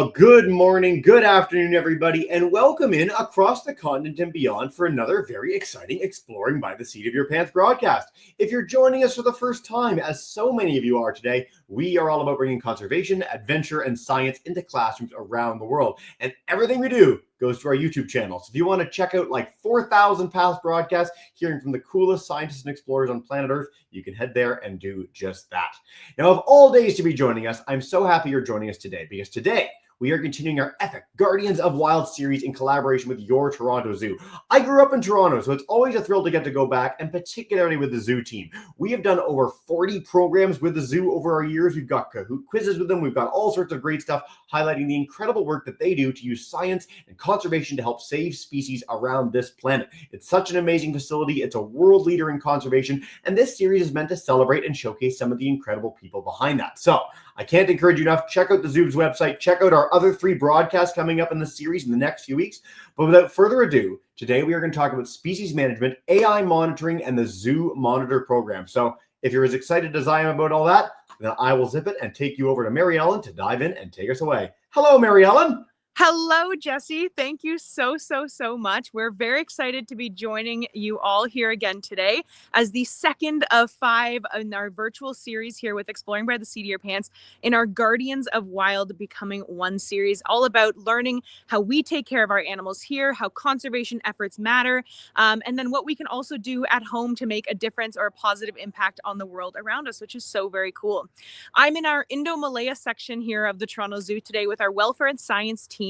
Well, good morning, good afternoon, everybody, and welcome in across the continent and beyond for another very exciting Exploring by the Seat of Your Pants broadcast. If you're joining us for the first time, as so many of you are today, we are all about bringing conservation, adventure, and science into classrooms around the world. And everything we do goes to our YouTube channel. So if you want to check out like 4,000 past broadcasts, hearing from the coolest scientists and explorers on planet Earth, you can head there and do just that. Now, of all days to be joining us, I'm so happy you're joining us today, because today we are continuing our epic Guardians of Wild series in collaboration with your Toronto Zoo. I grew up in Toronto, so it's always a thrill to get to go back, and particularly with the zoo team. We have done over 40 programs with the zoo over our years. We've got Kahoot quizzes with them. We've got all sorts of great stuff highlighting the incredible work that they do to use science and conservation to help save species around this planet. It's such an amazing facility. It's a world leader in conservation, and this series is meant to celebrate and showcase some of the incredible people behind that. So I can't encourage you enough. Check out the zoo's website. Check out our other 3 broadcasts coming up in the series in the next few weeks. But without further ado, today we are going to talk about species management, AI monitoring, and the Zoo Monitor program. So if you're as excited as I am about all that, then I will zip it and take you over to Mary Ellen to dive in and take us away. Hello, Mary Ellen. Hello, Jesse. Thank you so much. We're very excited to be joining you all here again today as the second of 5 in our virtual series here with Exploring by the Seat of Your Pants in our Guardians of Wild Becoming One series, all about learning how we take care of our animals here, how conservation efforts matter, and then what we can also do at home to make a difference or a positive impact on the world around us, which is so very cool. I'm in our Indo-Malaya section here of the Toronto Zoo today with our welfare and science team.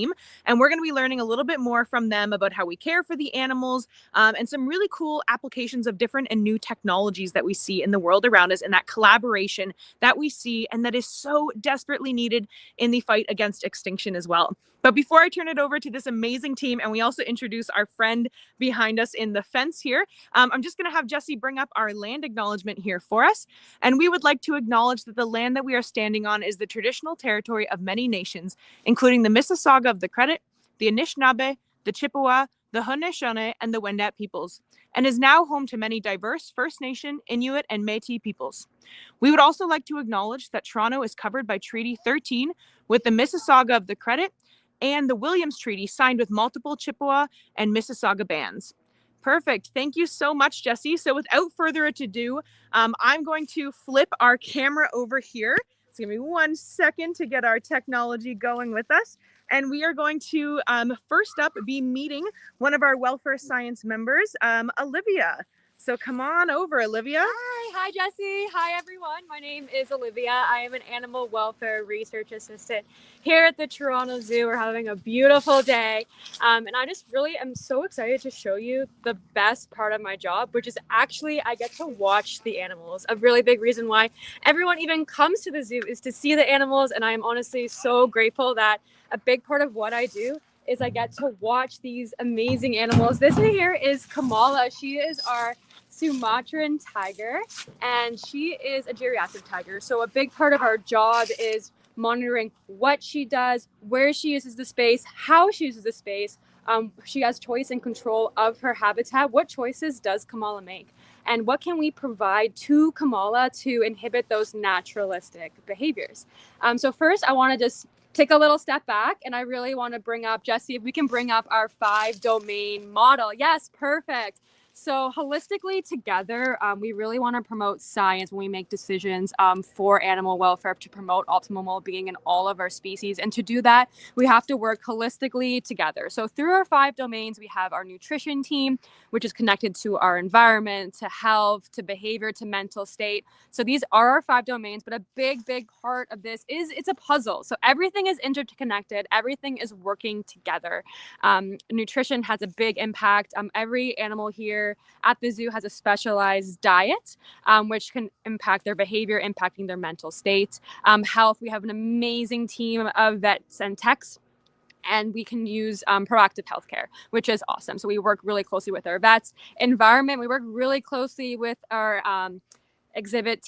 And we're going to be learning a little bit more from them about how we care for the animals and some really cool applications of different and new technologies that we see in the world around us, and that collaboration that we see and that is so desperately needed in the fight against extinction as well. But before I turn it over to this amazing team, and we also introduce our friend behind us in the fence here, I'm just going to have Jesse bring up our land acknowledgement here for us. And we would like to acknowledge that the land that we are standing on is the traditional territory of many nations, including the Mississauga of the Credit, the Anishinaabe, the Chippewa, the Haudenosaunee, and the Wendat peoples, and is now home to many diverse First Nation, Inuit, and Métis peoples. We would also like to acknowledge that Toronto is covered by Treaty 13 with the Mississauga of the Credit and the Williams Treaty signed with multiple Chippewa and Mississauga bands. Perfect. Thank you so much, Jesse. So without further ado, I'm going to flip our camera over here. So give me 1 second to get our technology going with us. And we are going to first up be meeting one of our welfare science members, Olivia. So come on over, Olivia. Hi, Jesse. Hi, everyone. My name is Olivia. I am an animal welfare research assistant here at the Toronto Zoo. We're having a beautiful day. And I just really am so excited to show you the best part of my job, which is actually I get to watch the animals. A really big reason why everyone even comes to the zoo is to see the animals. And I am honestly so grateful that a big part of what I do is I get to watch these amazing animals. This right here is Kamala. She is our Sumatran tiger, and she is a geriatric tiger. So a big part of our job is monitoring what she does, where she uses the space, how she uses the space. She has choice and control of her habitat. What choices does Kamala make? And what can we provide to Kamala to inhibit those naturalistic behaviors? So first, I want to just take a little step back, and I really want to bring up, Jesse, if we can bring up our 5-domain model. Yes, perfect. So holistically together, we really want to promote science when we make decisions for animal welfare to promote optimal well-being in all of our species. And to do that, we have to work holistically together. So through our 5 domains, we have our nutrition team, which is connected to our environment, to health, to behavior, to mental state. So these are our 5 domains, but a big part of this is it's a puzzle. So everything is interconnected. Everything is working together. Nutrition has a big impact. Every animal here at the zoo has a specialized diet, which can impact their behavior, impacting their mental state. Health, we have an amazing team of vets and techs, and we can use proactive healthcare, which is awesome. So we work really closely with our vets. Environment, we work really closely with our exhibit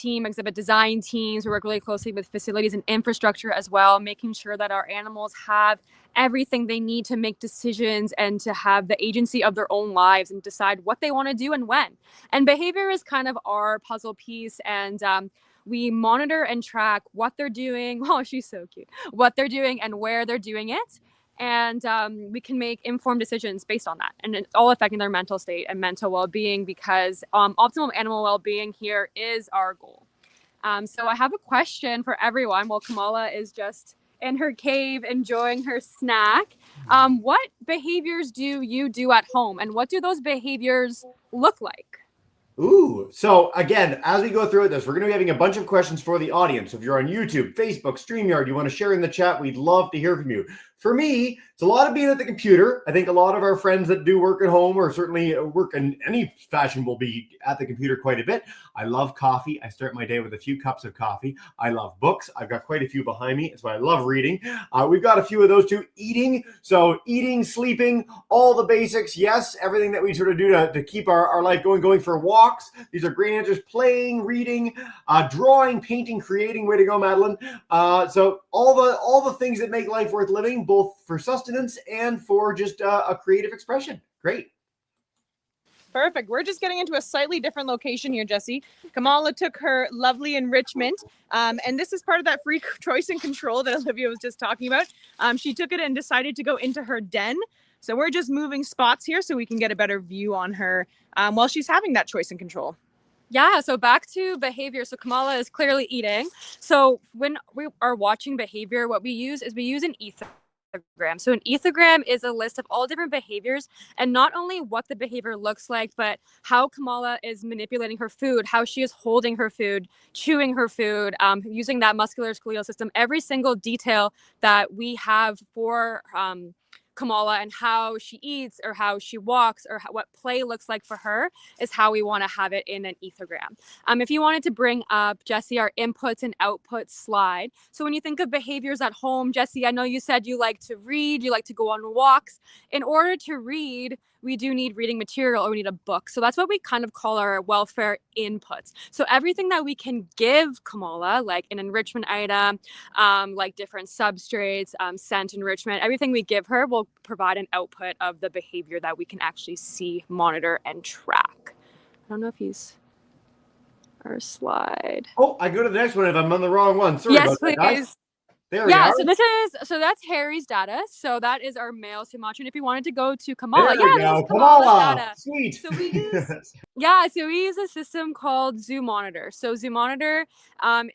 design teams. We work really closely with facilities and infrastructure as well, making sure that our animals have everything they need to make decisions and to have the agency of their own lives and decide what they want to do and when. And behavior is kind of our puzzle piece. And we monitor and track what they're doing. Oh, she's so cute. What they're doing and where they're doing it. And we can make informed decisions based on that. And it's all affecting their mental state and mental well-being, because optimal animal well-being here is our goal. So I have a question for everyone while Kamala is just in her cave enjoying her snack. What behaviors do you do at home, and what do those behaviors look like? Ooh, so again, as we go through this, we're going to be having a bunch of questions for the audience. If you're on YouTube, Facebook, StreamYard, you want to share in the chat, we'd love to hear from you. For me, it's a lot of being at the computer. I think a lot of our friends that do work at home, or certainly work in any fashion, will be at the computer quite a bit. I love coffee. I start my day with a few cups of coffee. I love books. I've got quite a few behind me. That's why I love reading. We've got a few of those too. Eating. So eating, sleeping, all the basics. Yes, everything that we sort of do to keep our life going for walks. These are great answers. Playing, reading, drawing, painting, creating. Way to go, Madeline. So all the things that make life worth living, both for sustenance and for just a creative expression. Great. Perfect. We're just getting into a slightly different location here, Jesse. Kamala took her lovely enrichment, and this is part of that free choice and control that Olivia was just talking about. She took it and decided to go into her den. So we're just moving spots here so we can get a better view on her while she's having that choice and control. Yeah, so back to behavior. So Kamala is clearly eating. So when we are watching behavior, what we use is we use an ethogram. So an ethogram is a list of all different behaviors, and not only what the behavior looks like, but how Kamala is manipulating her food, how she is holding her food, chewing her food, using that musculoskeletal system. Every single detail that we have for Kamala and how she eats or how she walks or what play looks like for her is how we want to have it in an ethogram. If you wanted to bring up, Jesse, our inputs and outputs slide. So when you think of behaviors at home, Jesse, I know you said you like to read, you like to go on walks. In order to read, we do need reading material, or we need a book. So that's what we kind of call our welfare inputs. So everything that we can give Kamala, like an enrichment item, like different substrates, scent enrichment, everything we give her will provide an output of the behavior that we can actually see, monitor, and track. I don't know if he's our slide. Oh, I go to the next one if I'm on the wrong one. Sorry Yes, about that, please. guys. There we are. So that's Harry's data. So that is our male Sumatran. If you wanted to go to Kamala, There we this go. is Kamala's Kamala. data. Sweet. So we use a system called Zoo Monitor. So Zoo Monitor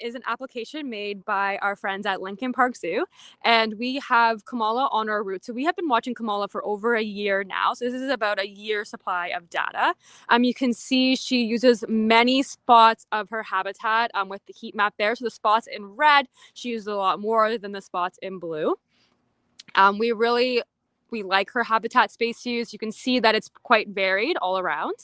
is an application made by our friends at Lincoln Park Zoo, and we have Kamala on our route. So we have been watching Kamala for over a year now. So this is about a year supply of data. You can see she uses many spots of her habitat with the heat map there. So the spots in red, she uses a lot more than the spots in blue. We like her habitat space use. You can see that it's quite varied all around.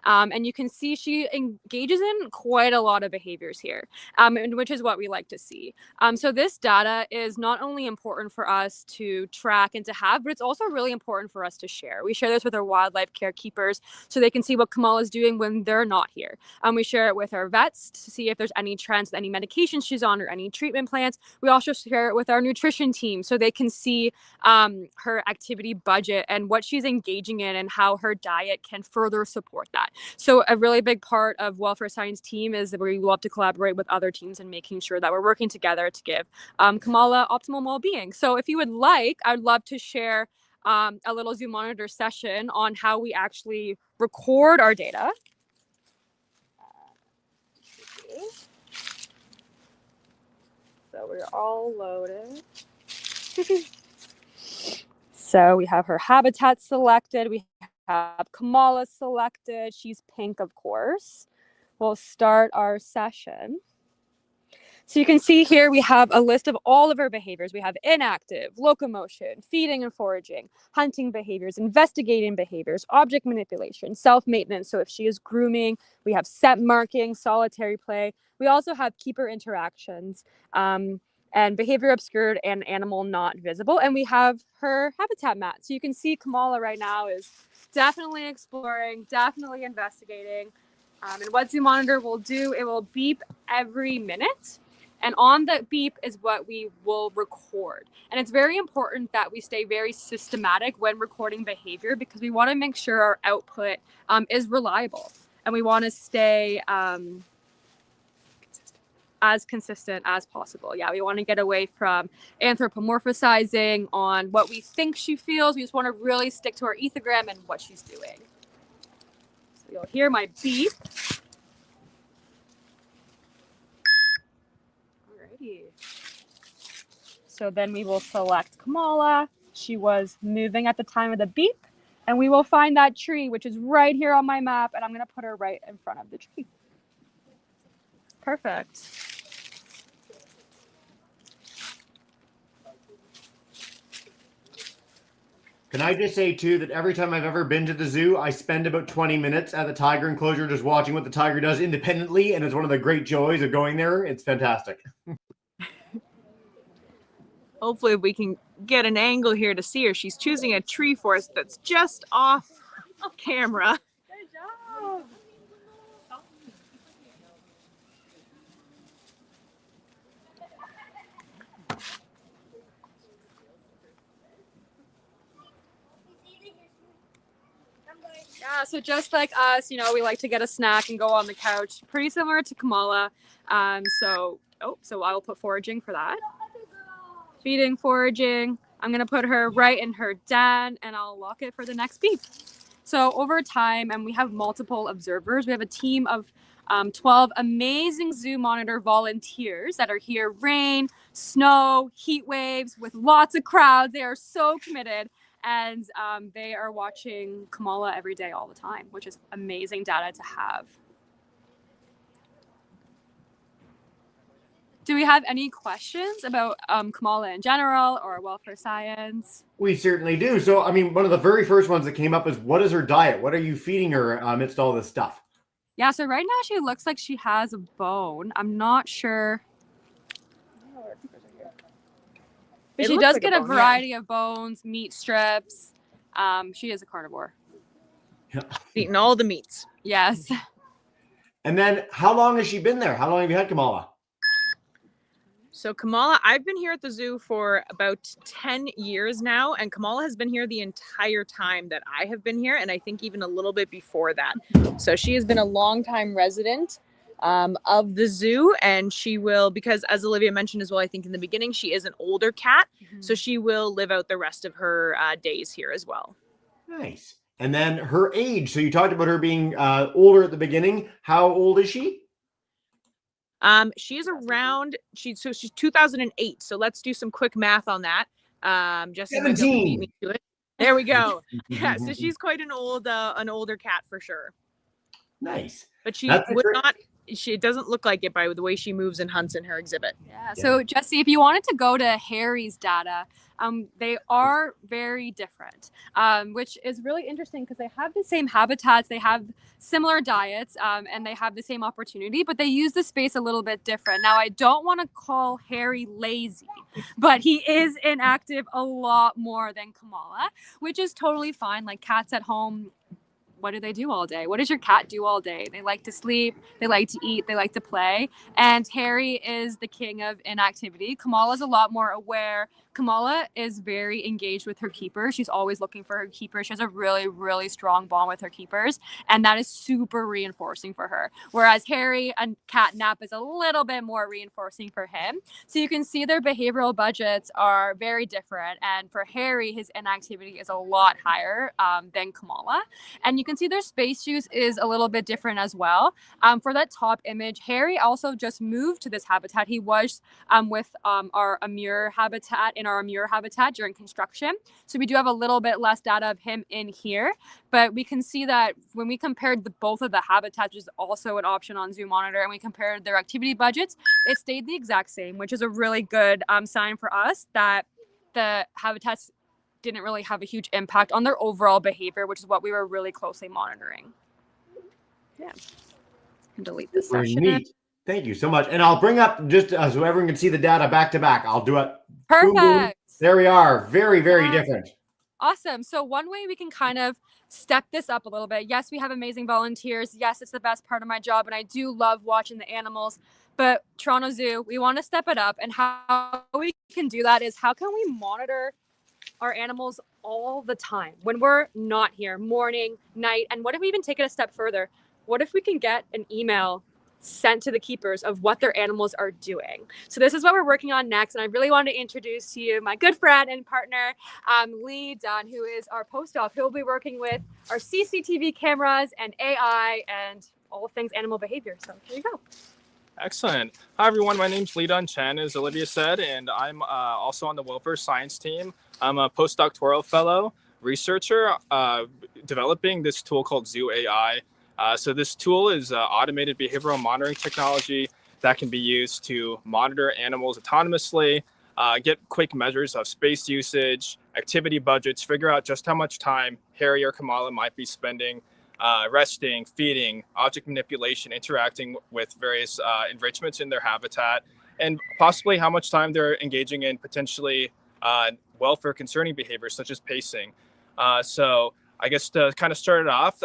And you can see she engages in quite a lot of behaviors here, and which is what we like to see. So this data is not only important for us to track and to have, but it's also really important for us to share. We share this with our wildlife care keepers so they can see what Kamala is doing when they're not here. We share it with our vets to see if there's any trends, any medications she's on, or any treatment plans. We also share it with our nutrition team so they can see her activity budget and what she's engaging in and how her diet can further support that. So a really big part of welfare science team is that we love to collaborate with other teams and making sure that we're working together to give Kamala optimal well-being. So if you would like, I'd love to share a little Zoo Monitor session on how we actually record our data. So we're all loaded. So we have her habitat selected. We have Kamala selected. She's pink, of course. We'll start our session. So you can see here we have a list of all of her behaviors. We have inactive, locomotion, feeding and foraging, hunting behaviors, investigating behaviors, object manipulation, self-maintenance. So if she is grooming, we have scent marking, solitary play. We also have keeper interactions, and behavior obscured and animal not visible. And we have her habitat map. So you can see Kamala right now is definitely exploring, definitely investigating. And what Zoo Monitor will do, it will beep every minute. And on the beep is what we will record. And it's very important that we stay very systematic when recording behavior because we want to make sure our output is reliable. And we want to stay as consistent as possible. Yeah, we want to get away from anthropomorphizing on what we think she feels. We just want to really stick to our ethogram and what she's doing. So you'll hear my beep. Alrighty. So then we will select Kamala. She was moving at the time of the beep. And we will find that tree, which is right here on my map. And I'm going to put her right in front of the tree. Perfect. Can I just say, too, that every time I've ever been to the zoo, I spend about 20 minutes at the tiger enclosure just watching what the tiger does independently, and it's one of the great joys of going there. It's fantastic. Hopefully we can get an angle here to see her. She's choosing a tree for us that's just off camera. Good job. Yeah, so just like us, you know, we like to get a snack and go on the couch. Pretty similar to Kamala. So I will put foraging for that. Feeding, foraging. I'm going to put her right in her den and I'll lock it for the next beep. So over time, and we have multiple observers, we have a team of 12 amazing zoo monitor volunteers that are here, rain, snow, heat waves, with lots of crowds. They are so committed. And they are watching Kamala every day all the time, which is amazing data to have. Do we have any questions about Kamala in general or welfare science? We certainly do. So, I mean, one of the very first ones that came up is, what is her diet? What are you feeding her amidst all this stuff? Yeah, so right now she looks like she has a bone. I'm not sure. But she does get a variety of bones, meat strips. She is a carnivore. Yeah. Eating all the meats. Yes. And then how long has she been there? How long have you had Kamala? So Kamala, I've been here at the zoo for about 10 years now, and Kamala has been here the entire time that I have been here, and I think even a little bit before that. So she has been a longtime resident of the zoo, and she will, because as Olivia mentioned as well, I think in the beginning, she is an older cat, so she will live out the rest of her days here as well. Nice. And then her age. So you talked about her being older at the beginning. How old is she? She is around, she's 2008. So let's do some quick math on that. Just 17. Beat me to it. There we go. Yeah, so she's quite an older cat for sure. Nice. But she would not. She doesn't look like it by the way she moves and hunts in her exhibit. Yeah. So Jesse, if you wanted to go to Harry's data, they are very different, which is really interesting because they have the same habitats, they have similar diets, and they have the same opportunity, but they use the space a little bit different. Now, I don't want to call Harry lazy, but he is inactive a lot more than Kamala, which is totally fine. Like cats at home, what do they do all day? What does your cat do all day? They like to sleep, they like to eat, they like to play. And Harry is the king of inactivity. Kamala's a lot more aware. Kamala is very engaged with her keepers. She's always looking for her keepers. She has a really, really strong bond with her keepers. And that is super reinforcing for her. Whereas Harry and catnap is a little bit more reinforcing for him. So you can see their behavioral budgets are very different. And for Harry, his inactivity is a lot higher than Kamala. And you can see their space use is a little bit different as well. For that top image, Harry also just moved to this habitat. He was with our Amur habitat during construction. So we do have a little bit less data of him in here, but we can see that when we compared both of the habitats, which is also an option on Zoo Monitor, and we compared their activity budgets, it stayed the exact same, which is a really good sign for us that the habitats didn't really have a huge impact on their overall behavior, which is what we were really closely monitoring. Yeah. And delete this session. Neat. Thank you so much. And I'll bring up just so everyone can see the data back to back. I'll do it. Perfect. Boom, boom. There we are. Very, very different. Awesome. So one way we can kind of step this up a little bit. Yes, we have amazing volunteers. Yes, it's the best part of my job. And I do love watching the animals. But Toronto Zoo, we want to step it up. And how we can do that is how can we monitor our animals all the time when we're not here, morning, night? And what if we even take it a step further? What if we can get an email sent to the keepers of what their animals are doing. So this is what we're working on next. And I really want to introduce to you my good friend and partner, Lee Dunn, who is our postdoc, who will be working with our CCTV cameras and AI and all things animal behavior. So here you go. Excellent. Hi, everyone. My name's Lee Dun Chen, as Olivia said, and I'm also on the welfare science team. I'm a postdoctoral fellow researcher developing this tool called Zoo AI. So this tool is automated behavioral monitoring technology that can be used to monitor animals autonomously, get quick measures of space usage, activity budgets, figure out just how much time Harry or Kamala might be spending resting, feeding, object manipulation, interacting with various enrichments in their habitat, and possibly how much time they're engaging in potentially welfare concerning behaviors such as pacing. So I guess to kind of start it off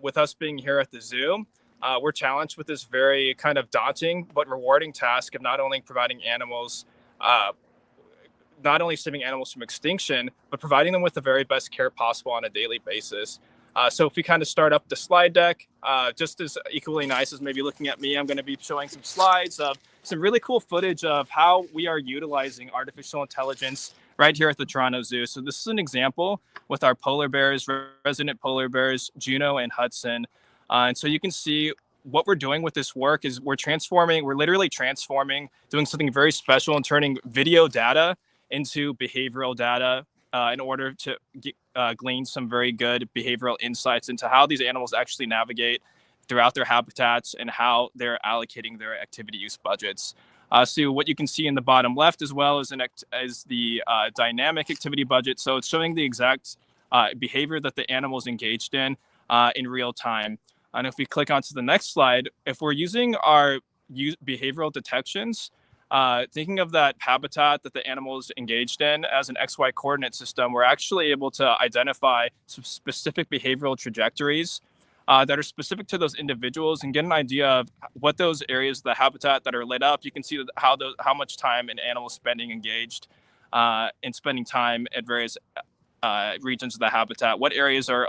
with us being here at the zoo, we're challenged with this very kind of daunting but rewarding task of not only providing animals, not only saving animals from extinction, but providing them with the very best care possible on a daily basis. So if we kind of start up the slide deck, just as equally nice as maybe looking at me, I'm going to be showing some slides of some really cool footage of how we are utilizing artificial intelligence right here at the Toronto Zoo. So this is an example with our polar bears, resident polar bears, Juno and Hudson. And so you can see what we're doing with this work is we're literally transforming, doing something very special and turning video data into behavioral data in order to glean some very good behavioral insights into how these animals actually navigate throughout their habitats and how they're allocating their activity use budgets. So what you can see in the bottom left as well is the dynamic activity budget. So it's showing the exact behavior that the animal is engaged in real time. And if we click onto the next slide, if we're using our behavioral detections, thinking of that habitat that the animal is engaged in as an XY coordinate system, we're actually able to identify some specific behavioral trajectories that are specific to those individuals and get an idea of what those areas of the habitat that are lit up. You can see how much time an animal is spending engaged in spending time at various regions of the habitat. What areas are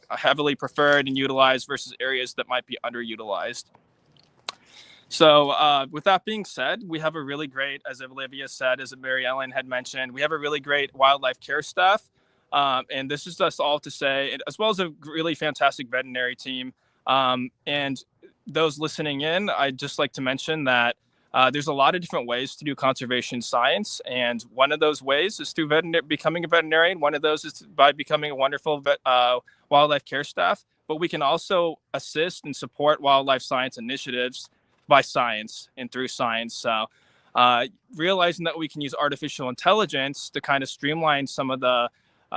heavily preferred and utilized versus areas that might be underutilized. So with that being said, we have a really great, as Olivia said, as Mary Ellen had mentioned, we have a really great wildlife care staff. And this is just all to say, as well as a really fantastic veterinary team. And those listening in, I'd just like to mention that there's a lot of different ways to do conservation science. And one of those ways is through becoming a veterinarian. One of those is by becoming a wonderful wildlife care staff. But we can also assist and support wildlife science initiatives by science and through science. So realizing that we can use artificial intelligence to kind of streamline some of the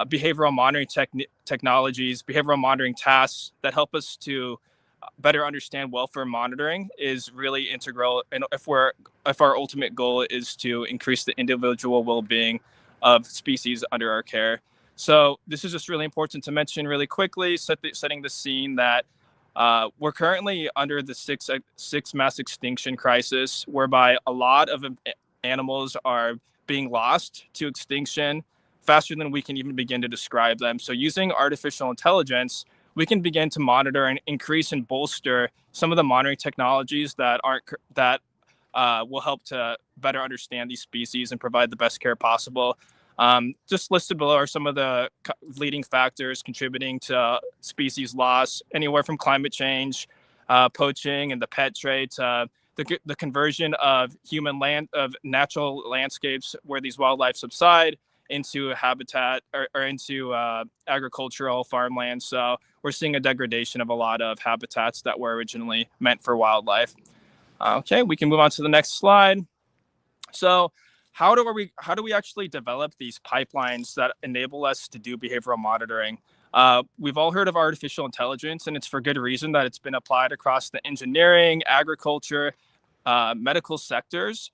behavioral monitoring technologies, behavioral monitoring tasks that help us to better understand welfare monitoring is really integral. And if our ultimate goal is to increase the individual well-being of species under our care. So this is just really important to mention really quickly, setting the scene that we're currently under the sixth mass extinction crisis, whereby a lot of animals are being lost to extinction faster than we can even begin to describe them. So using artificial intelligence, we can begin to monitor and increase and bolster some of the monitoring technologies that will help to better understand these species and provide the best care possible. Just listed below are some of the leading factors contributing to species loss, anywhere from climate change, poaching, and the pet trade to the conversion of natural landscapes where these wildlife subside into habitat or into agricultural farmland. So we're seeing a degradation of a lot of habitats that were originally meant for wildlife. Okay, we can move on to the next slide. So how do we actually develop these pipelines that enable us to do behavioral monitoring? We've all heard of artificial intelligence, and it's for good reason that it's been applied across the engineering, agriculture, medical sectors.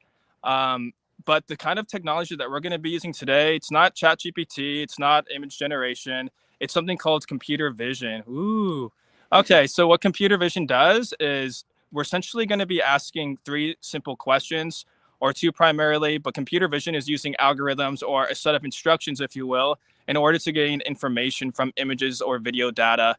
But the kind of technology that we're going to be using today, it's not ChatGPT, it's not image generation, it's something called computer vision. Ooh. Okay, so what computer vision does is we're essentially going to be asking 3 simple questions, or 2 primarily, but computer vision is using algorithms or a set of instructions, if you will, in order to gain information from images or video data.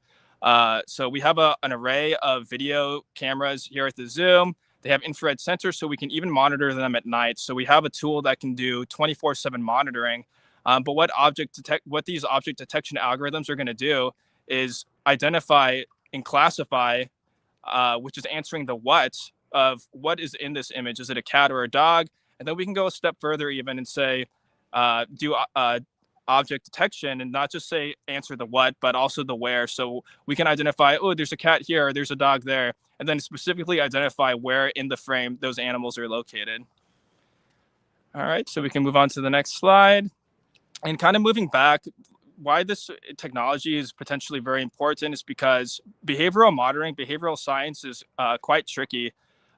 So we have an array of video cameras here at the zoo. They have infrared sensors, so we can even monitor them at night. So we have a tool that can do 24/7 monitoring. But what these object detection algorithms are going to do is identify and classify, which is answering the what of what is in this image. Is it a cat or a dog? And then we can go a step further even and say, do object detection, and not just say answer the what, but also the where. So we can identify, oh, there's a cat here, or there's a dog there, and then specifically identify where in the frame those animals are located. All right, so we can move on to the next slide. And kind of moving back, why this technology is potentially very important is because behavioral monitoring, behavioral science is quite tricky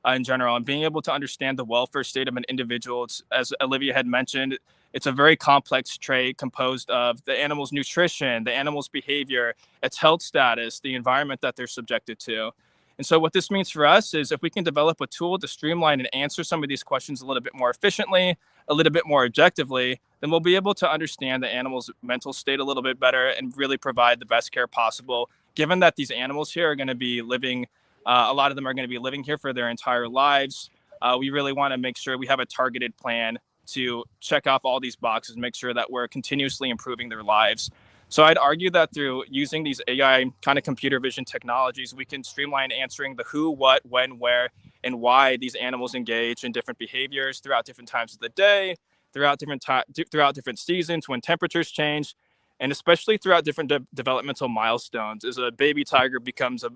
in general. And being able to understand the welfare state of an individual, as Olivia had mentioned, it's a very complex trait composed of the animal's nutrition, the animal's behavior, its health status, the environment that they're subjected to. And so what this means for us is if we can develop a tool to streamline and answer some of these questions a little bit more efficiently, a little bit more objectively, then we'll be able to understand the animal's mental state a little bit better and really provide the best care possible, given that these animals here are going to be living, a lot of them are going to be living here for their entire lives. We really want to make sure we have a targeted plan to check off all these boxes, make sure that we're continuously improving their lives. So I'd argue that through using these AI kind of computer vision technologies, we can streamline answering the who, what, when, where, and why these animals engage in different behaviors throughout different times of the day, throughout different seasons when temperatures change, and especially throughout different developmental milestones. As a baby tiger becomes a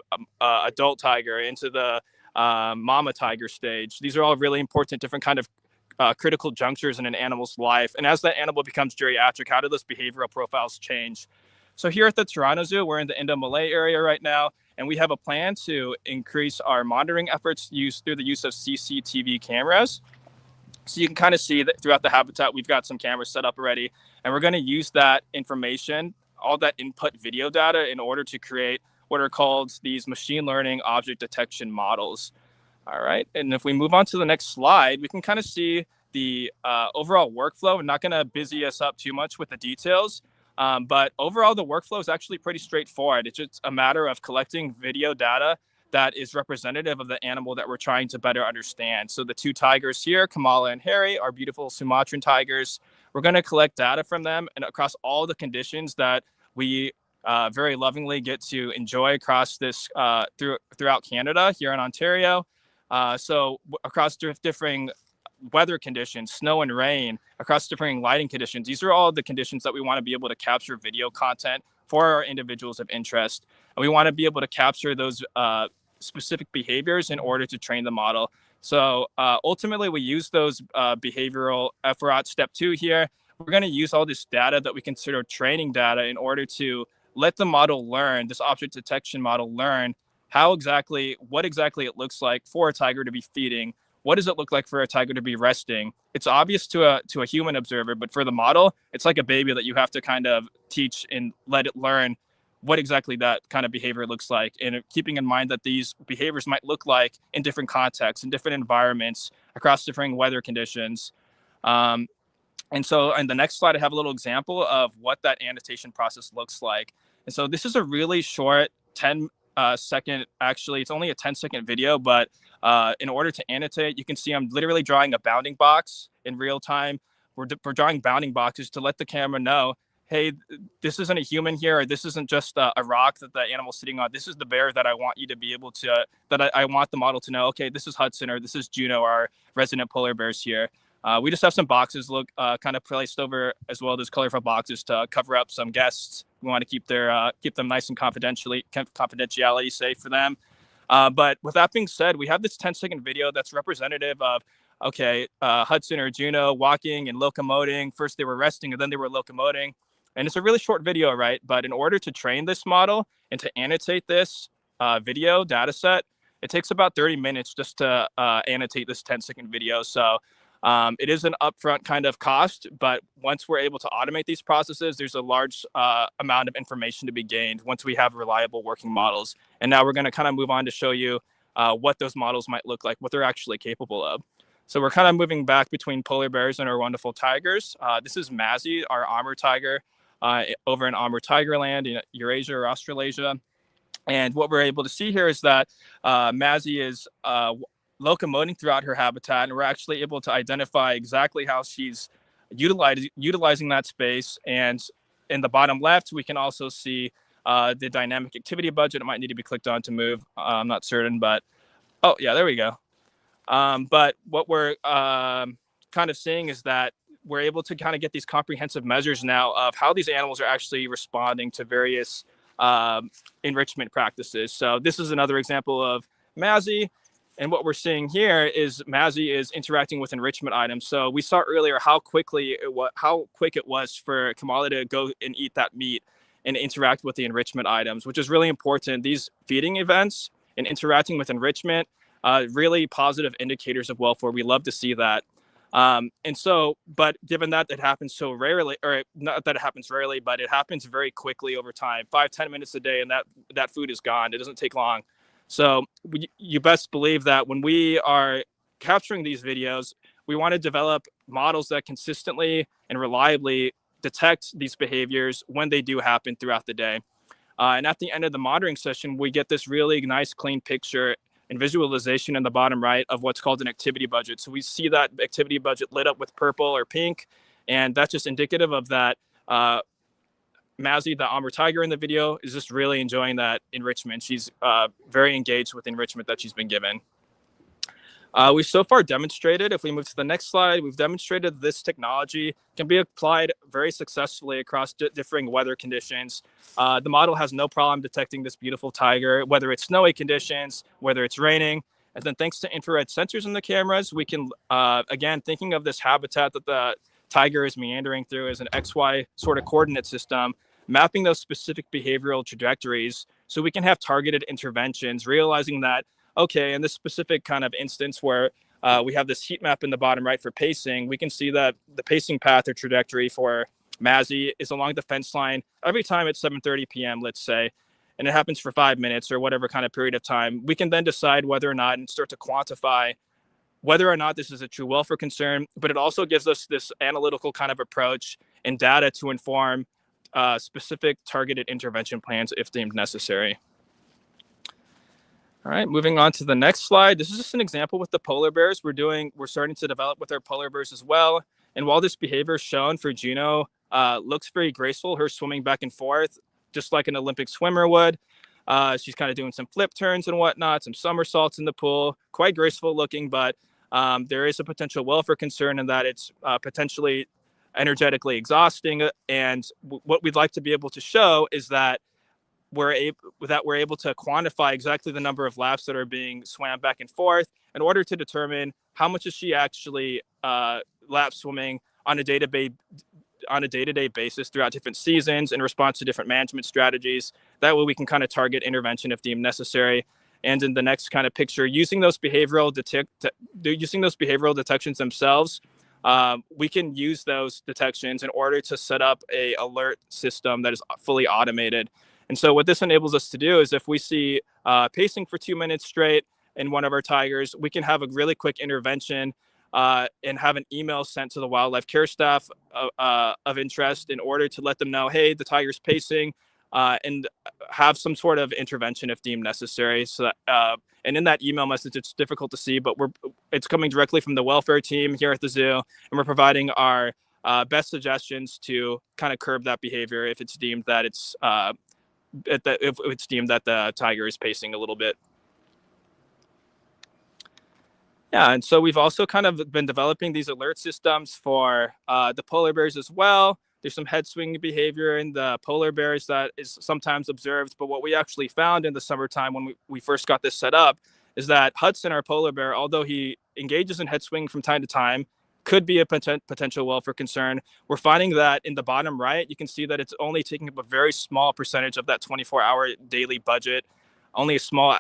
adult tiger into the mama tiger stage, these are all really important different kind of critical junctures in an animal's life. And as that animal becomes geriatric, how do those behavioral profiles change? So here at the Toronto Zoo, we're in the Indo-Malay area right now, and we have a plan to increase our monitoring efforts through the use of CCTV cameras. So you can kind of see that throughout the habitat, we've got some cameras set up already, and we're going to use that information, all that input video data, in order to create what are called these machine learning object detection models. All right, and if we move on to the next slide, we can kind of see the overall workflow. I'm not going to busy us up too much with the details, but overall the workflow is actually pretty straightforward. It's just a matter of collecting video data that is representative of the animal that we're trying to better understand. So the two tigers here, Kamala and Harry, are beautiful Sumatran tigers. We're going to collect data from them and across all the conditions that we very lovingly get to enjoy across this throughout Canada here in Ontario. So across differing weather conditions, snow and rain, across differing lighting conditions, these are all the conditions that we want to be able to capture video content for our individuals of interest. And we want to be able to capture those specific behaviors in order to train the model. So ultimately, we use those behavioral efforts. Step 2 here, we're going to use all this data that we consider training data in order to let the model learn, this object detection model learn what exactly it looks like for a tiger to be feeding. What does it look like for a tiger to be resting? It's obvious to a human observer, but for the model, it's like a baby that you have to kind of teach and let it learn what exactly that kind of behavior looks like. And keeping in mind that these behaviors might look like in different contexts, in different environments, across different weather conditions. And so in the next slide, I have a little example of what that annotation process looks like. And so this is a really short 10-second, actually, it's only a 10-second video, but in order to annotate, you can see I'm literally drawing a bounding box in real time. We're drawing bounding boxes to let the camera know, hey, this isn't a human here, or this isn't just a rock that the animal's sitting on. This is the bear that I want you to be able to, I want the model to know, okay, this is Hudson, or this is Juno, our resident polar bears here. We just have some boxes kind of placed over as well. There's colorful boxes to cover up some guests. We want to keep them nice and confidentiality safe for them. But with that being said, we have this 10-second video that's representative of, okay, Hudson or Juno walking and locomoting. First they were resting and then they were locomoting. And it's a really short video, right? But in order to train this model and to annotate this video data set, it takes about 30 minutes just to annotate this 10-second video. So it is an upfront kind of cost, but once we're able to automate these processes, there's a large amount of information to be gained once we have reliable working models. And now we're going to kind of move on to show you what those models might look like, what they're actually capable of. So we're kind of moving back between polar bears and our wonderful tigers. This is Mazzy, our Amur tiger, over in Amur Tigerland in Eurasia or Australasia. And what we're able to see here is that Mazzy is locomoting throughout her habitat, and we're actually able to identify exactly how she's utilizing that space. And in the bottom left, we can also see the dynamic activity budget. It might need to be clicked on to move. I'm not certain, but oh yeah, there we go. But what we're kind of seeing is that we're able to kind of get these comprehensive measures now of how these animals are actually responding to various enrichment practices. So this is another example of Mazzy. And what we're seeing here is Mazzy is interacting with enrichment items. So we saw earlier how quick it was for Kamala to go and eat that meat and interact with the enrichment items, which is really important. These feeding events and interacting with enrichment, really positive indicators of welfare. We love to see that. And so, but given that it happens so rarely, or not that it happens rarely, but it happens very quickly over time, 5-10 minutes a day, and that food is gone. It doesn't take long. So you best believe that when we are capturing these videos, we want to develop models that consistently and reliably detect these behaviors when they do happen throughout the day. And at the end of the monitoring session, we get this really nice, clean picture and visualization in the bottom right of what's called an activity budget. So we see that activity budget lit up with purple or pink, and that's just indicative of that. Mazzy, the Amur tiger in the video, is just really enjoying that enrichment. She's very engaged with enrichment that she's been given. We've so far demonstrated, if we move to the next slide, we've demonstrated this technology can be applied very successfully across differing weather conditions. The model has no problem detecting this beautiful tiger, whether it's snowy conditions, whether it's raining. And then thanks to infrared sensors in the cameras, we can, again, thinking of this habitat that the tiger is meandering through as an XY sort of coordinate system, mapping those specific behavioral trajectories so we can have targeted interventions, realizing that, okay, in this specific kind of instance where we have this heat map in the bottom right for pacing, we can see that the pacing path or trajectory for Mazzy is along the fence line every time at 7:30 p.m., let's say, and it happens for 5 minutes or whatever kind of period of time. We can then decide whether or not and start to quantify whether or not this is a true welfare concern, but it also gives us this analytical kind of approach and data to inform specific targeted intervention plans if deemed necessary. All right, moving on to the next slide. This is just an example with the polar bears. We're starting to develop with our polar bears as well. And while this behavior shown for Juno looks very graceful, her swimming back and forth, just like an Olympic swimmer would. She's kind of doing some flip turns and whatnot, some somersaults in the pool, quite graceful looking, but there is a potential welfare concern in that it's potentially energetically exhausting. And what we'd like to be able to show is that we're able to quantify exactly the number of laps that are being swam back and forth in order to determine how much is she actually lap swimming on a day-to-day basis throughout different seasons in response to different management strategies. That way we can kind of target intervention if deemed necessary. And in the next kind of picture, using those behavioral detections themselves, we can use those detections in order to set up a alert system that is fully automated. And so what this enables us to do is if we see pacing for 2 minutes straight in one of our tigers, we can have a really quick intervention and have an email sent to the wildlife care staff of interest in order to let them know, hey, the tiger's pacing, and have some sort of intervention if deemed necessary. So that, and in that email message, it's difficult to see, but it's coming directly from the welfare team here at the zoo, and we're providing our best suggestions to kind of curb that behavior if it's deemed that if it's deemed that the tiger is pacing a little bit. Yeah, and so we've also kind of been developing these alert systems for the polar bears as well. There's some head swinging behavior in the polar bears that is sometimes observed, but what we actually found in the summertime when we first got this set up is that Hudson, our polar bear, although he engages in head swinging from time to time, could be a potential welfare concern. We're finding that in the bottom right, you can see that it's only taking up a very small percentage of that 24-hour daily budget. Only a small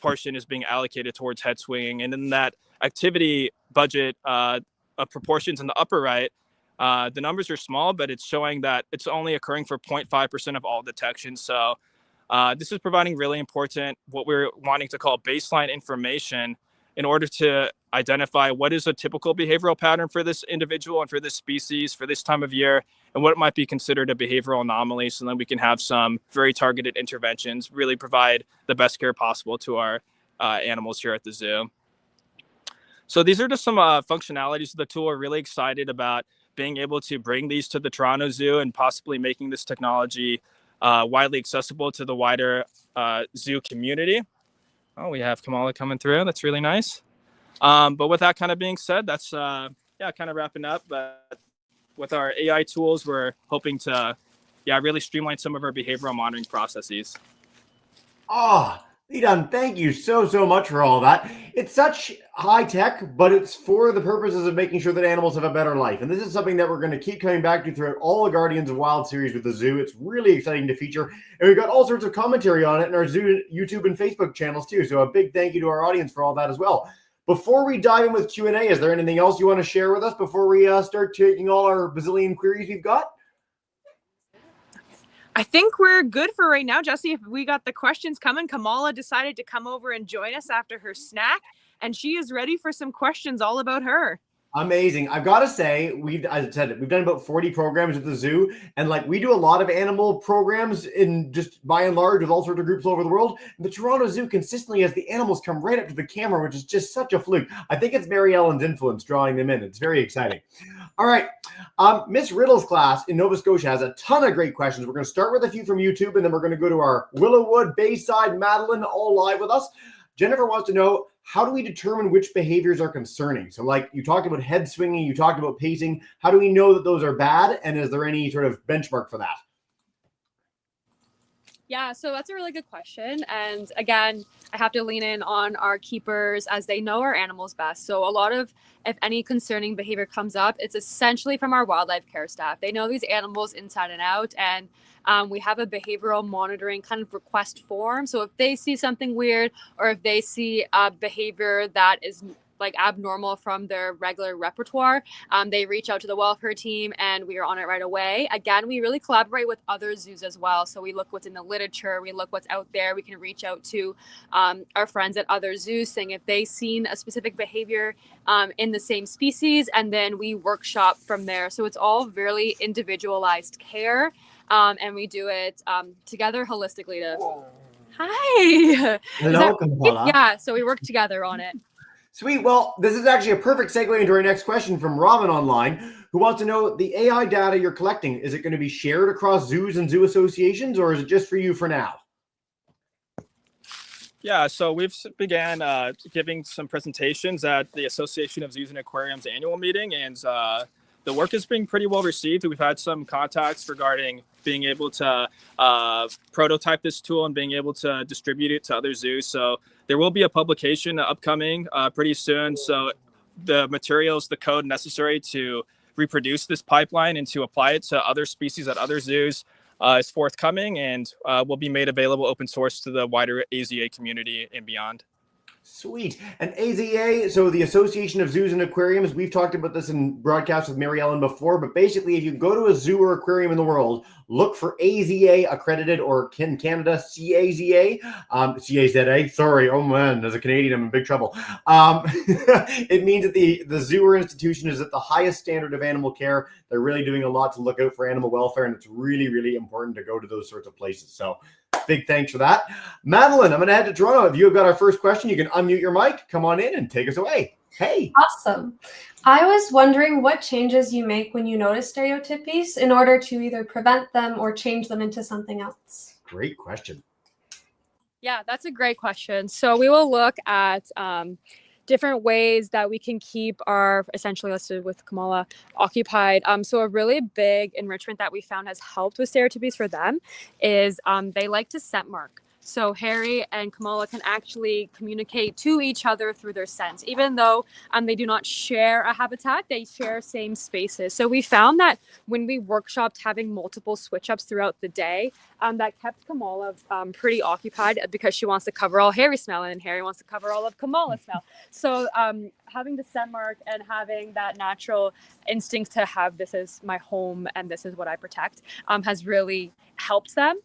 portion is being allocated towards head swinging. And in that activity budget of proportions in the upper right, the numbers are small, but it's showing that it's only occurring for 0.5% of all detections. So this is providing really important, what we're wanting to call baseline information in order to identify what is a typical behavioral pattern for this individual and for this species for this time of year, and what might be considered a behavioral anomaly, so then we can have some very targeted interventions, really provide the best care possible to our animals here at the zoo. So these are just some functionalities of the tool. We're really excited about being able to bring these to the Toronto Zoo and possibly making this technology widely accessible to the wider zoo community. Oh, we have Kamala coming through. That's really nice. But with that kind of being said, that's kind of wrapping up. But with our AI tools, we're hoping to really streamline some of our behavioral monitoring processes. Leadon, thank you so much for all that. It's such high tech, but it's for the purposes of making sure that animals have a better life. And this is something that we're going to keep coming back to throughout all the Guardians of Wild series with the zoo. It's really exciting to feature. And we've got all sorts of commentary on it in our zoo YouTube and Facebook channels too. So a big thank you to our audience for all that as well. Before we dive in with Q&A, is there anything else you want to share with us before we start taking all our bazillion queries we've got? I think we're good for right now, Jesse. If we got the questions coming, Kamala decided to come over and join us after her snack, and she is ready for some questions all about her. Amazing. I've got to say, as I said, we've done about 40 programs at the zoo, and like we do a lot of animal programs in just by and large with all sorts of groups all over the world. And the Toronto Zoo consistently has the animals come right up to the camera, which is just such a fluke. I think it's Mary Ellen's influence drawing them in. It's very exciting. All right. Miss Riddle's class in Nova Scotia has a ton of great questions. We're going to start with a few from YouTube, and then we're going to go to our Willowwood, Bayside, Madeline, all live with us. Jennifer wants to know, how do we determine which behaviors are concerning? So like you talked about head swinging, you talked about pacing. How do we know that those are bad? And is there any sort of benchmark for that? Yeah, so that's a really good question. And again, I have to lean in on our keepers as they know our animals best. So a lot of, if any concerning behavior comes up, it's essentially from our wildlife care staff. They know these animals inside and out, and we have a behavioral monitoring kind of request form. So if they see something weird, or if they see a behavior that is like abnormal from their regular repertoire, they reach out to the welfare team and we are on it right away. Again, we really collaborate with other zoos as well. So we look what's in the literature, we look what's out there. We can reach out to our friends at other zoos saying if they've seen a specific behavior in the same species, and then we workshop from there. So it's all very individualized care, and we do it together holistically to... Hi! Hello, Kamala. Yeah, so we work together on it. Sweet. Well, this is actually a perfect segue into our next question from Robin online, who wants to know the AI data you're collecting. Is it going to be shared across zoos and zoo associations, or is it just for you for now? Yeah, so we've began giving some presentations at the Association of Zoos and Aquariums annual meeting, and the work is being pretty well received. We've had some contacts regarding being able to prototype this tool and being able to distribute it to other zoos. So there will be a publication upcoming pretty soon. So the materials, the code necessary to reproduce this pipeline and to apply it to other species at other zoos is forthcoming, and will be made available open source to the wider AZA community and beyond. Sweet. And AZA, so the Association of Zoos and Aquariums, we've talked about this in broadcasts with Mary Ellen before, but basically if you go to a zoo or aquarium in the world, look for AZA accredited, or in Canada, CAZA, CAZA, sorry, oh man, as a Canadian, I'm in big trouble. It means that the zoo or institution is at the highest standard of animal care. They're really doing a lot to look out for animal welfare, and it's really, really important to go to those sorts of places. So big thanks for that. Madeline, I'm going to head to Toronto. If you've got our first question, you can unmute your mic. Come on in and take us away. Hey. Awesome. I was wondering what changes you make when you notice stereotypies in order to either prevent them or change them into something else. Great question. Yeah, that's a great question. So we will look at different ways that we can keep our, essentially listed with Kamala, occupied. So a really big enrichment that we found has helped with stereotypies for them is they like to scent mark. So Harry and Kamala can actually communicate to each other through their scents, even though they do not share a habitat, they share same spaces. So we found that when we workshopped having multiple switch ups throughout the day, that kept Kamala pretty occupied because she wants to cover all Harry's smell and Harry wants to cover all of Kamala's smell. So having the scent mark and having that natural instinct to have this is my home and this is what I protect has really helped them.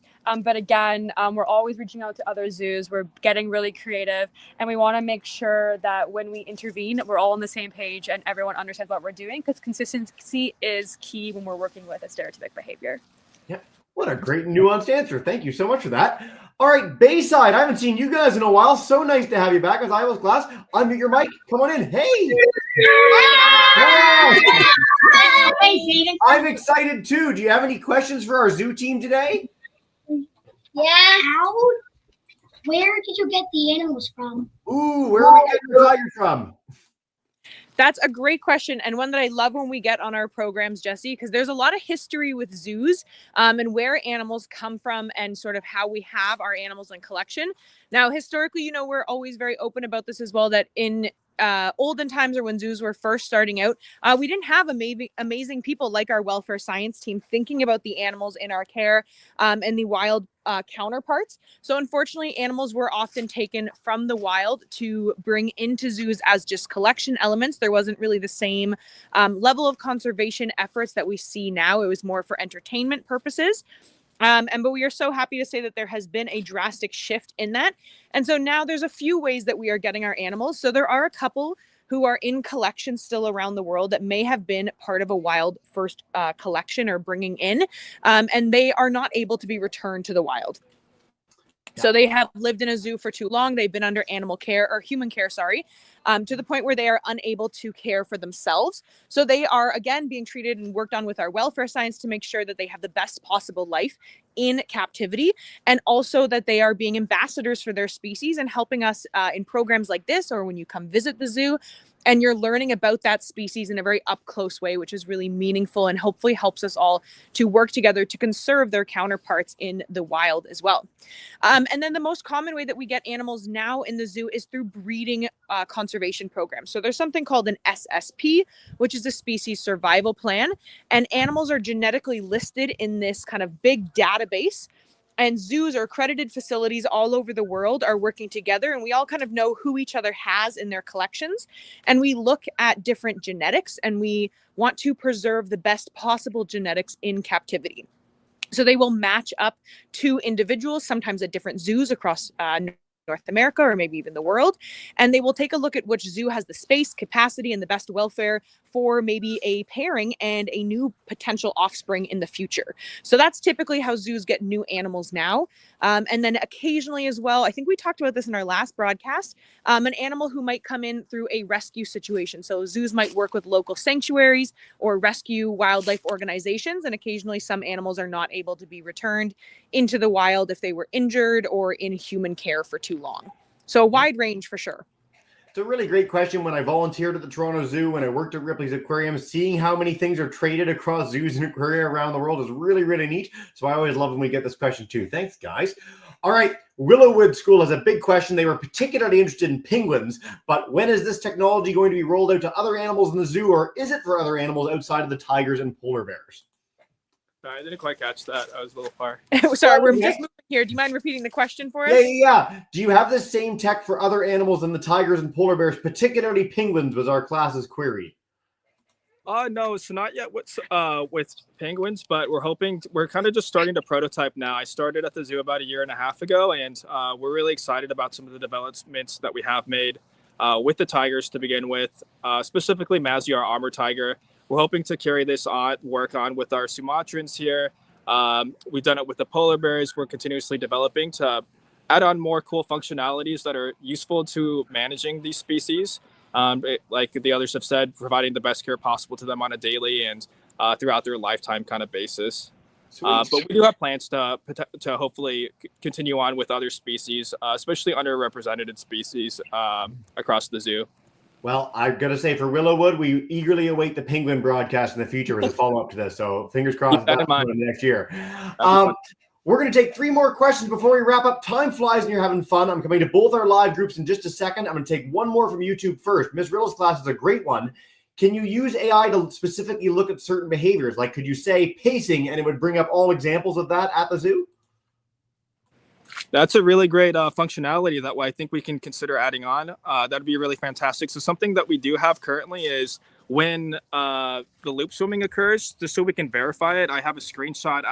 But again, we're always reaching out to other zoos. We're getting really creative, and we want to make sure that when we intervene, we're all on the same page and everyone understands what we're doing, because consistency is key when we're working with a stereotypic behavior. Yeah, what a great nuanced answer. Thank you so much for that. All right, Bayside, I haven't seen you guys in a while. So nice to have you back with Iowa's class. Unmute your mic. Come on in. Hey. Yeah. I'm excited too. Do you have any questions for our zoo team today? Yeah. Where did you get the animals from? Ooh, where are we getting the tigers from? That's a great question, and one that I love when we get on our programs, Jesse, because there's a lot of history with zoos and where animals come from and sort of how we have our animals in collection. Now, historically, you know, we're always very open about this as well, that in olden times, or when zoos were first starting out, we didn't have amazing people like our welfare science team thinking about the animals in our care and the wild counterparts. So unfortunately, animals were often taken from the wild to bring into zoos as just collection elements. There wasn't really the same level of conservation efforts that we see now. It was more for entertainment purposes. But we are so happy to say that there has been a drastic shift in that. And so now there's a few ways that we are getting our animals. So there are a couple who are in collections still around the world that may have been part of a wild first collection or bringing in, and they are not able to be returned to the wild. So they have lived in a zoo for too long. They've been under animal care, or human care, sorry, to the point where they are unable to care for themselves. So they are, again, being treated and worked on with our welfare science to make sure that they have the best possible life in captivity, and also that they are being ambassadors for their species and helping us in programs like this, or when you come visit the zoo and you're learning about that species in a very up close way, which is really meaningful and hopefully helps us all to work together to conserve their counterparts in the wild as well. And then the most common way that we get animals now in the zoo is through breeding conservation programs. So there's something called an SSP, which is a species survival plan, and animals are genetically listed in this kind of big database. And zoos or accredited facilities all over the world are working together, and we all kind of know who each other has in their collections. And we look at different genetics, and we want to preserve the best possible genetics in captivity. So they will match up to individuals, sometimes at different zoos across North America or maybe even the world. And they will take a look at which zoo has the space, capacity, and the best welfare for maybe a pairing and a new potential offspring in the future. So that's typically how zoos get new animals now. And then occasionally as well, I think we talked about this in our last broadcast, an animal who might come in through a rescue situation. So zoos might work with local sanctuaries or rescue wildlife organizations. And occasionally some animals are not able to be returned into the wild if they were injured or in human care for too long. So a wide range for sure. It's a really great question. When I volunteered at the Toronto Zoo, when I worked at Ripley's Aquarium, seeing how many things are traded across zoos and aquaria around the world is really, really neat. So I always love when we get this question too. Thanks, guys. All right, Willowwood School has a big question. They were particularly interested in penguins, but when is this technology going to be rolled out to other animals in the zoo, or is it for other animals outside of the tigers and polar bears? I didn't quite catch that. I was a little far. Sorry, we're just moving here. Do you mind repeating the question for us? Yeah. Do you have the same tech for other animals than the tigers and polar bears, particularly penguins, was our class's query. No, so not yet with penguins, but we're kind of just starting to prototype now. I started at the zoo about 1.5 years ago, and we're really excited about some of the developments that we have made with the tigers to begin with, specifically Mazzy, our armor tiger. We're hoping to carry this work on with our Sumatrans here. We've done it with the polar bears. We're continuously developing to add on more cool functionalities that are useful to managing these species. Like the others have said, providing the best care possible to them on a daily and throughout their lifetime kind of basis. But we do have plans to hopefully continue on with other species, especially underrepresented species across the zoo. Well, I've got to say, for Willowwood, we eagerly await the penguin broadcast in the future as a follow-up to this. So fingers crossed that's next year. We're going to take 3 more questions before we wrap up. Time flies and you're having fun. I'm coming to both our live groups in just a second. I'm going to take one more from YouTube first. Ms. Riddle's class is a great one. Can you use AI to specifically look at certain behaviors? Like, could you say pacing and it would bring up all examples of that at the zoo? That's a really great functionality that I think we can consider adding on. That'd be really fantastic. So something that we do have currently is when the loop swimming occurs, just so we can verify it. I have a screenshot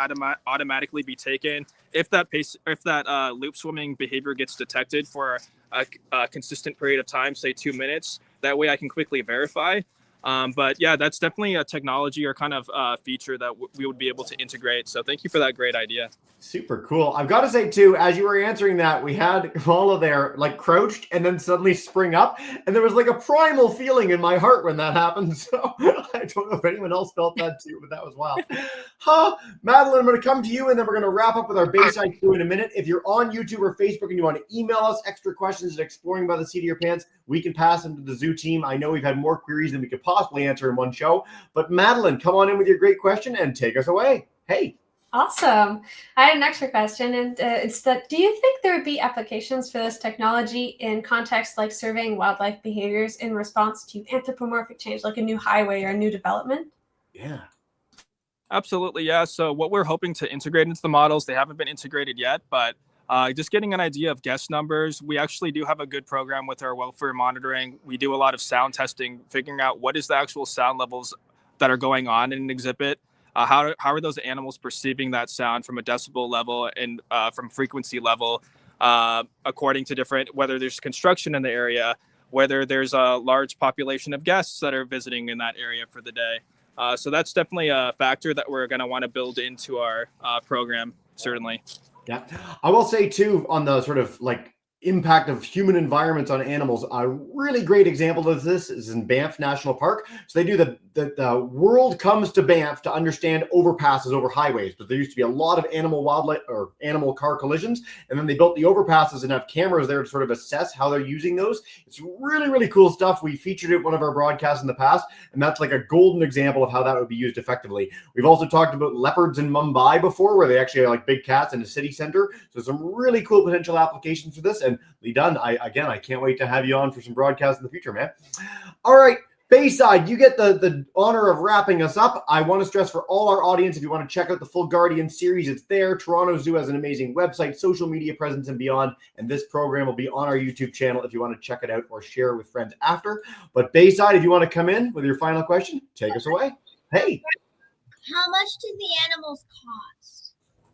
automatically be taken if that loop swimming behavior gets detected for a consistent period of time, say 2 minutes. That way I can quickly verify. But yeah, that's definitely a technology or kind of feature that we would be able to integrate. So thank you for that great idea. Super cool. I've got to say too, as you were answering that, we had Kamala there like crouched and then suddenly spring up, and there was like a primal feeling in my heart when that happened. So I don't know if anyone else felt that too, but that was wild. Madeline, I'm going to come to you, and then we're going to wrap up with our Bayside crew in a minute. If you're on YouTube or Facebook and you want to email us extra questions at Exploring by the Seat of Your Pants, we can pass them to the zoo team. I know we've had more queries than we could possibly answer in one show, but Madeline, come on in with your great question and take us away. Hey. Awesome. I had an extra question, and it's that, do you think there would be applications for this technology in contexts like surveying wildlife behaviors in response to anthropomorphic change, like a new highway or a new development? Yeah. Absolutely, yeah. So what we're hoping to integrate into the models, they haven't been integrated yet, but just getting an idea of guest numbers. We actually do have a good program with our welfare monitoring. We do a lot of sound testing, figuring out what is the actual sound levels that are going on in an exhibit. How are those animals perceiving that sound from a decibel level and from frequency level, according to different, whether there's construction in the area, whether there's a large population of guests that are visiting in that area for the day. So that's definitely a factor that we're going to want to build into our program, certainly. Yeah. I will say too, on the sort of like impact of human environments on animals, a really great example of this is in Banff National Park. So they do the world comes to Banff to understand overpasses over highways, but there used to be a lot of animal car collisions, and then they built the overpasses and have cameras there to sort of assess how they're using those. It's really, really cool stuff. We featured it in one of our broadcasts in the past, and that's like a golden example of how that would be used effectively. We've also talked about leopards in Mumbai before, where they actually are like big cats in a city center. So some really cool potential applications for this. And Lee Dunn, I can't wait to have you on for some broadcasts in the future, man. All right, Bayside, you get the honor of wrapping us up. I want to stress for all our audience, if you want to check out the full Guardian series, it's there. Toronto Zoo has an amazing website, social media presence, and beyond. And this program will be on our YouTube channel if you want to check it out or share it with friends after. But Bayside, if you want to come in with your final question, take us away. Hey. How much do the animals cost?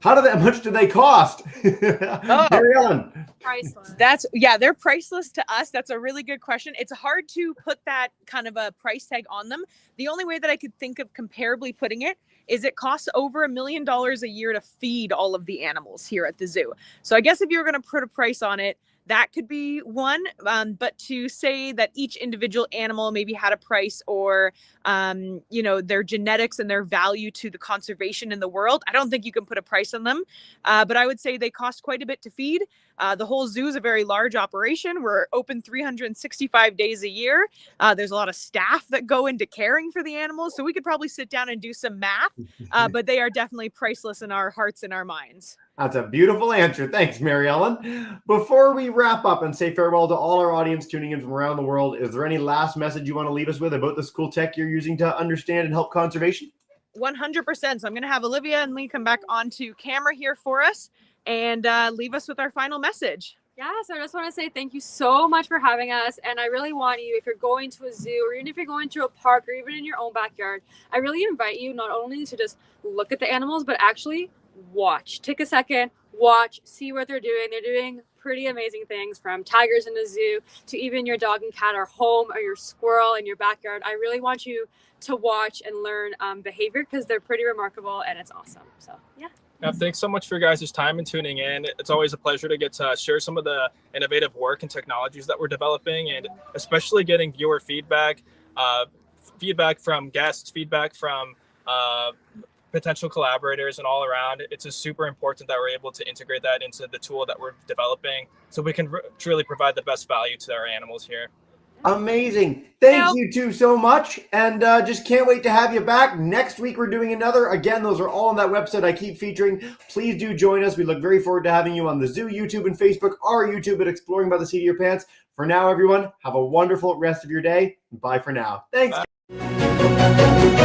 How much do they cost? Mary Ellen. Priceless. They're priceless to us. That's a really good question. It's hard to put that kind of a price tag on them. The only way that I could think of comparably putting it is it costs over $1 million a year to feed all of the animals here at the zoo. So I guess if you're going to put a price on it, that could be one. But to say that each individual animal maybe had a price or, their genetics and their value to the conservation in the world, I don't think you can put a price on them. But I would say they cost quite a bit to feed. The whole zoo is a very large operation. We're open 365 days a year. There's a lot of staff that go into caring for the animals. So we could probably sit down and do some math, but they are definitely priceless in our hearts and our minds. That's a beautiful answer. Thanks, Mary Ellen. Before we wrap up and say farewell to all our audience tuning in from around the world, is there any last message you want to leave us with about this cool tech you're using to understand and help conservation? 100%. So I'm going to have Olivia and Lee come back onto camera here for us and leave us with our final message. Yeah, so I just want to say thank you so much for having us. And I really want you, if you're going to a zoo or even if you're going to a park or even in your own backyard, I really invite you not only to just look at the animals, but actually watch. Take a second, watch, see what they're doing. They're doing pretty amazing things, from tigers in the zoo to even your dog and cat are home, or your squirrel in your backyard. I really want you to watch and learn behavior, because they're pretty remarkable and it's awesome. So yeah. Thanks so much for your guys' time and tuning in. It's always a pleasure to get to share some of the innovative work and technologies that we're developing, and especially getting viewer feedback, feedback from guests, feedback from potential collaborators, and all around. It's just super important that we're able to integrate that into the tool that we're developing, so we can truly provide the best value to our animals here. Amazing. Thank you two so much. And just can't wait to have you back. Next week, we're doing another. Again, those are all on that website I keep featuring. Please do join us. We look very forward to having you on the Zoo YouTube and Facebook, our YouTube at Exploring by the Seat of Your Pants. For now, everyone, have a wonderful rest of your day. Bye for now. Thanks. Bye.